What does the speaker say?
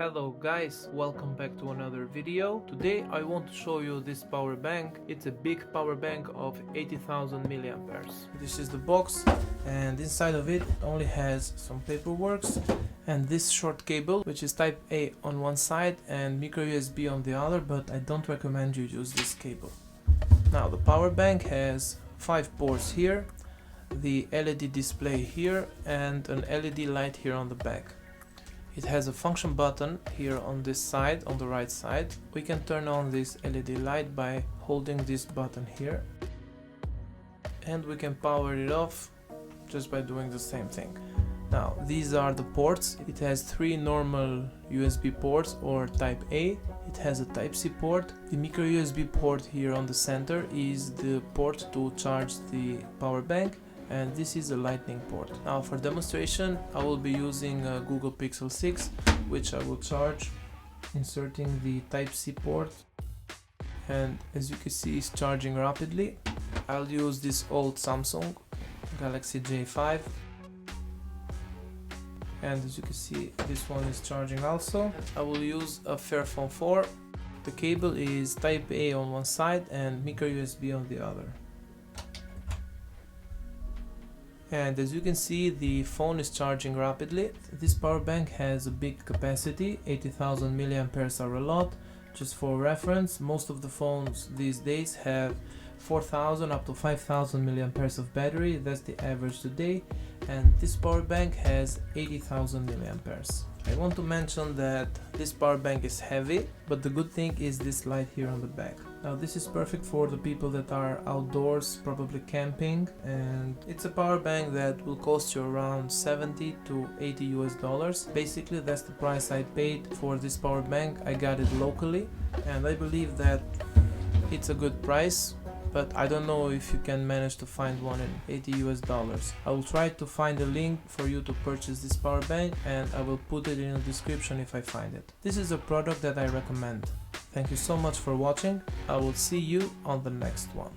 Hello guys, welcome back to another video. Today I want to show you this power bank. It's a big power bank of 80,000 mAh. This is the box, and inside of it only has some paperwork and this short cable, which is type A on one side and micro USB on the other, but I don't recommend you use this cable. Now the power bank has 5 ports here, the LED display here and an LED light here on the back. It has a function button here on this side, on the right side. We can turn on this LED light by holding this button here, and we can power it off just by doing the same thing. Now these are the ports. It has 3 normal USB ports or type A. It has a type C port. The micro USB port here on the center is the port to charge the power bank, and this is a lightning port. Now for demonstration I will be using a Google Pixel 6, which I will charge inserting the type C port, and as you can see it's charging rapidly. I'll use this old Samsung Galaxy J5, and as you can see this one is charging also. I will use a Fairphone 4. The cable is type A on one side and micro USB on the other. And as you can see, the phone is charging rapidly. This power bank has a big capacity, 80,000 mAh are a lot. Just for reference, most of the phones these days have 4,000 up to 5,000 mAh of battery. That's the average today, and this power bank has 80,000 mAh. I want to mention that this power bank is heavy, but the good thing is this light here on the back. Now this is perfect for the people that are outdoors, probably camping, and it's a power bank that will cost you around 70 to 80 US. Basically that's the price I paid for this power bank. I got it locally and I believe that it's a good price, but I don't know if you can manage to find one in 80 US. I will try to find a link for you to purchase this power bank, and I will put it in the description if I find it. This is a product that I recommend. Thank you so much for watching. I will see you on the next one.